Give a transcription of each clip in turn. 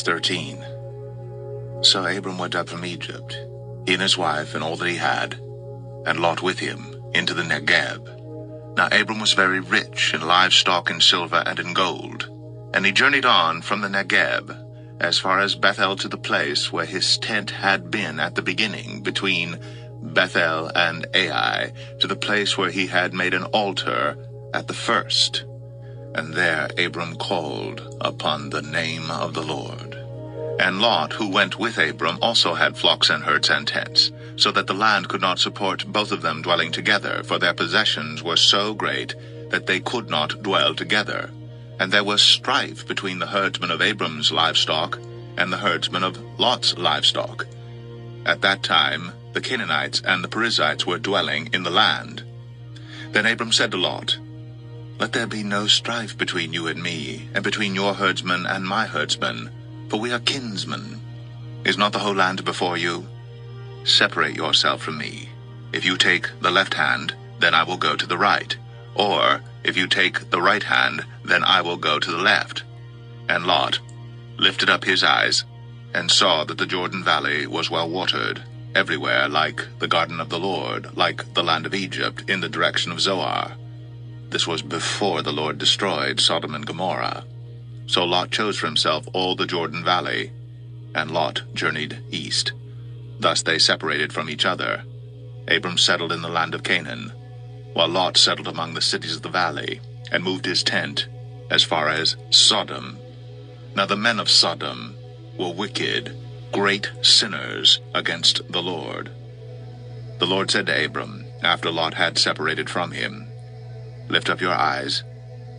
13. So Abram went up from Egypt, he and his wife and all that he had, and Lot with him, into the Negeb. Now Abram was very rich in livestock, in silver, and in gold. And he journeyed on from the Negeb, as far as Bethel, to the place where his tent had been at the beginning, between Bethel and Ai, to the place where he had made an altar at the first. And there Abram called upon the name of the Lord. And Lot, who went with Abram, also had flocks and herds and tents, so that the land could not support both of them dwelling together, for their possessions were so great that they could not dwell together. And there was strife between the herdsmen of Abram's livestock and the herdsmen of Lot's livestock. At that time the Canaanites and the Perizzites were dwelling in the land. Then Abram said to Lot, Let there be no strife between you and me, and between your herdsmen and my herdsmen, for we are kinsmen. Is not the whole land before you? Separate yourself from me. If you take the left hand, then I will go to the right. Or, if you take the right hand, then I will go to the left. And Lot lifted up his eyes, and saw that the Jordan Valley was well watered, everywhere like the garden of the Lord, like the land of Egypt, in the direction of Zoar. This was before the Lord destroyed Sodom and Gomorrah. So Lot chose for himself all the Jordan Valley, and Lot journeyed east. Thus they separated from each other. Abram settled in the land of Canaan, while Lot settled among the cities of the valley, and moved his tent as far as Sodom. Now the men of Sodom were wicked, great sinners against the Lord. The Lord said to Abram, after Lot had separated from him, Lift up your eyes,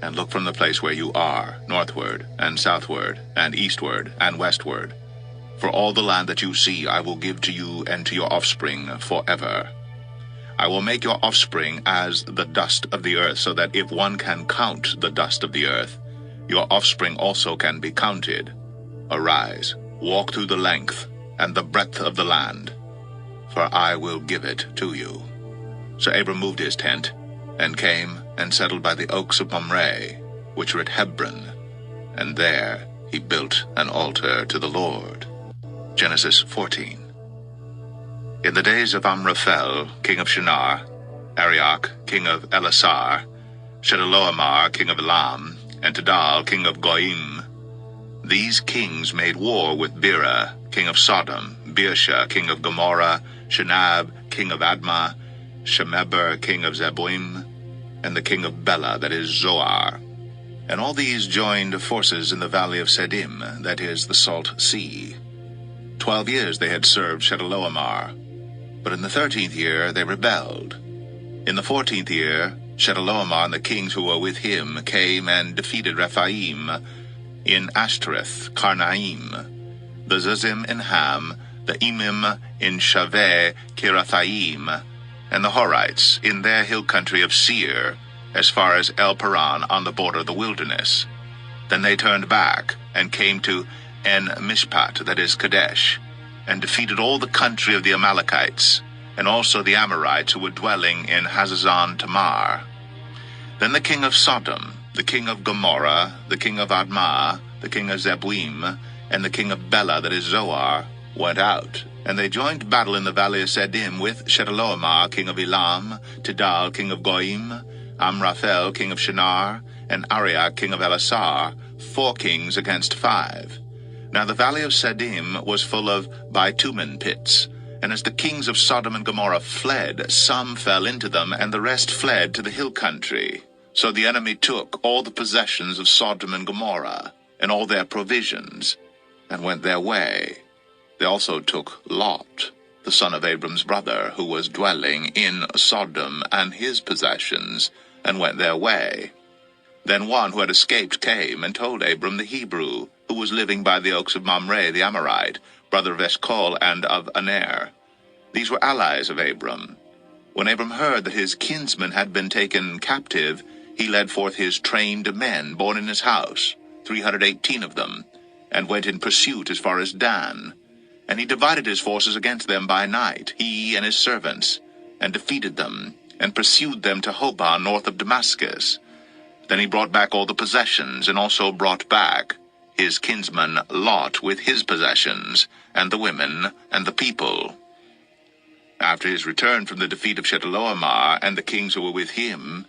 and look from the place where you are, northward, and southward, and eastward, and westward. For all the land that you see I will give to you and to your offspring forever. I will make your offspring as the dust of the earth, so that if one can count the dust of the earth, your offspring also can be counted. Arise, walk through the length and the breadth of the land, for I will give it to you. So Abram moved his tent, and came and settled by the oaks of Mamre, which are at Hebron, and there he built an altar to the Lord. Genesis 14. In the days of Amraphel, king of Shinar, Arioch, king of Elasar, Chedorlaomer, king of Elam, and Tidal, king of Goyim, these kings made war with Bera, king of Sodom, Birsha, king of Gomorrah, Shinab, king of Admah, Shemeber, king of Zeboim, and the king of Bela, that is Zoar. And all these joined forces in the valley of Sedim, that is the Salt Sea. 12 years they had served Chedorlaomer, but in the 13th year they rebelled. In the 14th year, Chedorlaomer and the kings who were with him came and defeated Rephaim in Ashtoreth, Karnaim, the Zuzim in Ham, the Emim in Shaveh, Kirathaim, and the Horites in their hill country of Seir, as far as El Paran on the border of the wilderness. Then they turned back and came to En-Mishpat, that is Kadesh, and defeated all the country of the Amalekites, and also the Amorites who were dwelling in Hazazon Tamar. Then the king of Sodom, the king of Gomorrah, the king of Admah, the king of Zeboim, and the king of Bela, that is Zoar, went out, and they joined battle in the valley of Sedim with Chedorlaomer, king of Elam, Tidal, king of Goyim, Amraphel, king of Shinar, and Arioch, king of Elasar, 4 kings against 5. Now the valley of Sedim was full of bitumen pits, and as the kings of Sodom and Gomorrah fled, some fell into them, and the rest fled to the hill country. So the enemy took all the possessions of Sodom and Gomorrah, and all their provisions, and went their way. They also took Lot, the son of Abram's brother, who was dwelling in Sodom, and his possessions, and went their way. Then one who had escaped came and told Abram the Hebrew, who was living by the oaks of Mamre the Amorite, brother of Eshcol and of Aner. These were allies of Abram. When Abram heard that his kinsman had been taken captive, he led forth his trained men born in his house, 318 of them, and went in pursuit as far as Dan. And he divided his forces against them by night, he and his servants, and defeated them, and pursued them to Hobah north of Damascus. Then he brought back all the possessions, and also brought back his kinsman Lot with his possessions, and the women, and the people. After his return from the defeat of Chedorlaomer and the kings who were with him,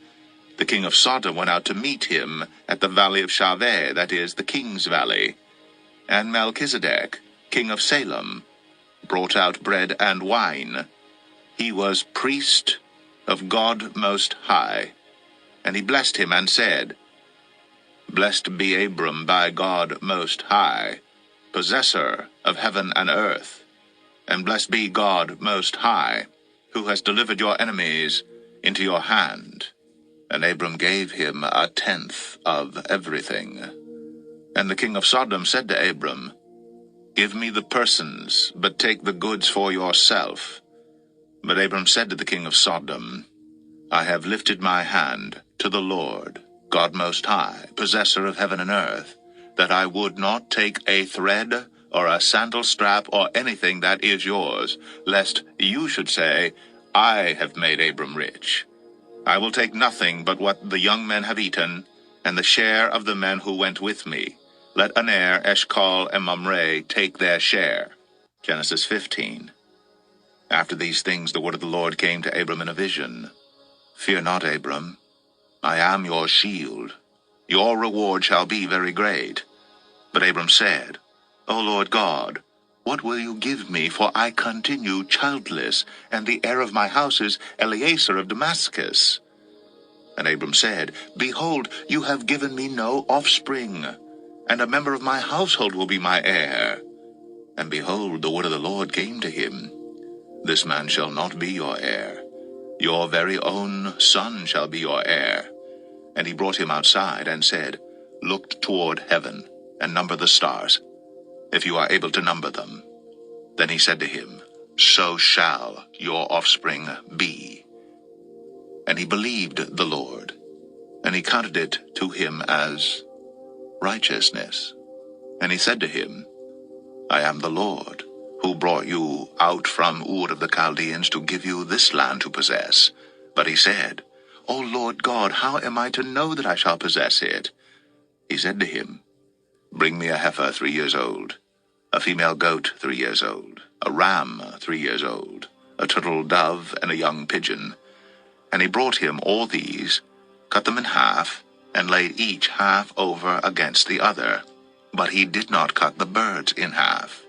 the king of Sodom went out to meet him at the valley of Shaveh, that is, the king's valley. And Melchizedek, king of Salem, brought out bread and wine. He was priest of God Most High. And he blessed him and said, Blessed be Abram by God Most High, possessor of heaven and earth. And blessed be God Most High, who has delivered your enemies into your hand. And Abram gave him 1/10 of everything. And the king of Sodom said to Abram, Give me the persons, but take the goods for yourself. But Abram said to the king of Sodom, I have lifted my hand to the Lord, God Most High, possessor of heaven and earth, that I would not take a thread or a sandal strap or anything that is yours, lest you should say, I have made Abram rich. I will take nothing but what the young men have eaten, and the share of the men who went with me. Let Aner, Eshcol, and Mamre take their share. Genesis 15. After these things the word of the Lord came to Abram in a vision. Fear not, Abram. I am your shield. Your reward shall be very great. But Abram said, O Lord God, what will you give me, for I continue childless, and the heir of my house is Eliezer of Damascus? And Abram said, Behold, you have given me no offspring, and a member of my household will be my heir. And behold, the word of the Lord came to him, This man shall not be your heir. Your very own son shall be your heir. And he brought him outside, and said, Look toward heaven, and number the stars, if you are able to number them. Then he said to him, So shall your offspring be. And he believed the Lord, and he counted it to him as righteousness. And he said to him, I am the Lord, who brought you out from Ur of the Chaldeans to give you this land to possess. But he said, O Lord God, how am I to know that I shall possess it? He said to him, Bring me a heifer 3 years old, a female goat 3 years old, a ram 3 years old, a turtle dove, and a young pigeon. And he brought him all these, cut them in half, and laid each half over against the other. But he did not cut the birds in half.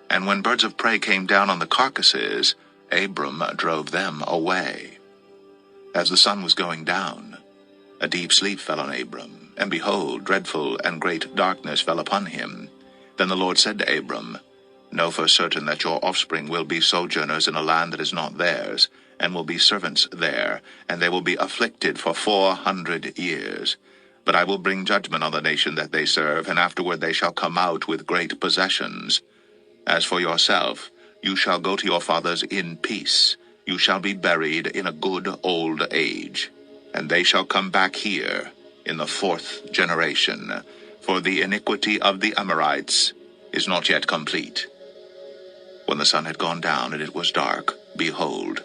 And when birds of prey came down on the carcasses, Abram drove them away. As the sun was going down, a deep sleep fell on Abram, and behold, dreadful and great darkness fell upon him. Then the Lord said to Abram, Know for certain that your offspring will be sojourners in a land that is not theirs, and will be servants there, and they will be afflicted for 400 years. But I will bring judgment on the nation that they serve, and afterward they shall come out with great possessions. As for yourself, you shall go to your fathers in peace. You shall be buried in a good old age. And they shall come back here in the 4th generation, for the iniquity of the Amorites is not yet complete. When the sun had gone down and it was dark, behold,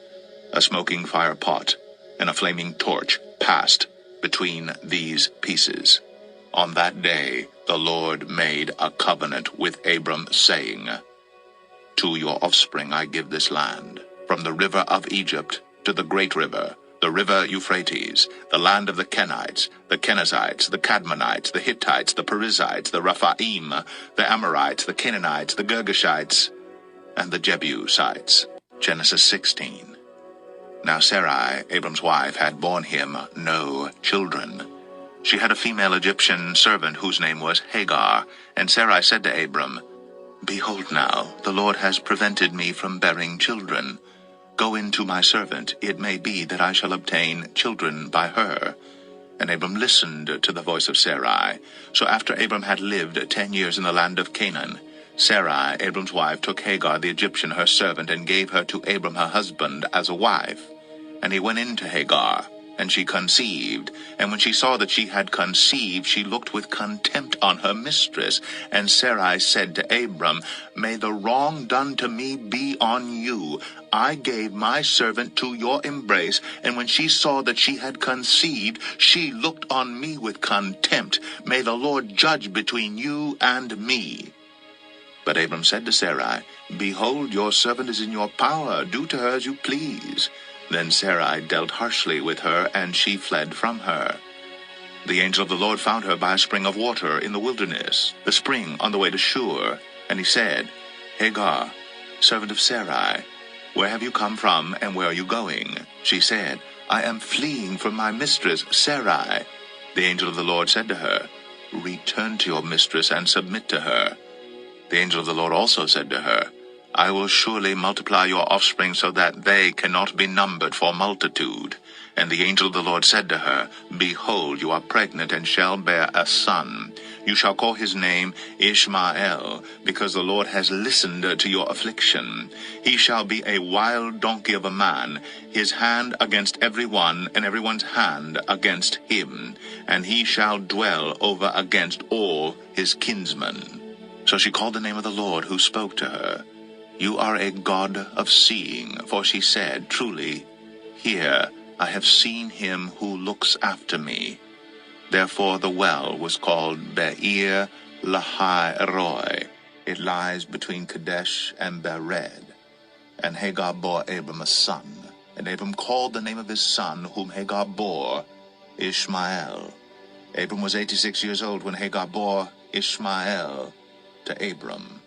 a smoking fire pot and a flaming torch passed between these pieces. On that day the Lord made a covenant with Abram, saying, To your offspring I give this land, from the river of Egypt to the great river, the river Euphrates, the land of the Kenites, the Kenizzites, the Cadmonites, the Hittites, the Perizzites, the Rephaim, the Amorites, the Canaanites, the Girgashites, and the Jebusites. Genesis 16. Now Sarai, Abram's wife, had borne him no children. She had a female Egyptian servant whose name was Hagar, and Sarai said to Abram, Behold now, the Lord has prevented me from bearing children. Go in to my servant, it may be that I shall obtain children by her. And Abram listened to the voice of Sarai. So after Abram had lived 10 years in the land of Canaan, Sarai, Abram's wife, took Hagar the Egyptian, her servant, and gave her to Abram her husband as a wife. And he went in to Hagar, and she conceived. And when she saw that she had conceived, she looked with contempt on her mistress. And Sarai said to Abram, May the wrong done to me be on you. I gave my servant to your embrace, and when she saw that she had conceived, she looked on me with contempt. May the Lord judge between you and me. But Abram said to Sarai, Behold, your servant is in your power. Do to her as you please. Then Sarai dealt harshly with her, and she fled from her. The angel of the Lord found her by a spring of water in the wilderness, the spring on the way to Shur. And he said, Hagar, servant of Sarai, where have you come from, and where are you going? She said, I am fleeing from my mistress, Sarai. The angel of the Lord said to her, Return to your mistress and submit to her. The angel of the Lord also said to her, I will surely multiply your offspring so that they cannot be numbered for multitude. And the angel of the Lord said to her, Behold, you are pregnant and shall bear a son. You shall call his name Ishmael, because the Lord has listened to your affliction. He shall be a wild donkey of a man, his hand against every one, and everyone's hand against him. And he shall dwell over against all his kinsmen. So she called the name of the Lord who spoke to her, You are a God of seeing. For she said, Truly, here I have seen him who looks after me. Therefore the well was called Be'er Lahai Roi. It lies between Kadesh and Bered. And Hagar bore Abram a son. And Abram called the name of his son, whom Hagar bore, Ishmael. Abram was 86 years old when Hagar bore Ishmael to Abram.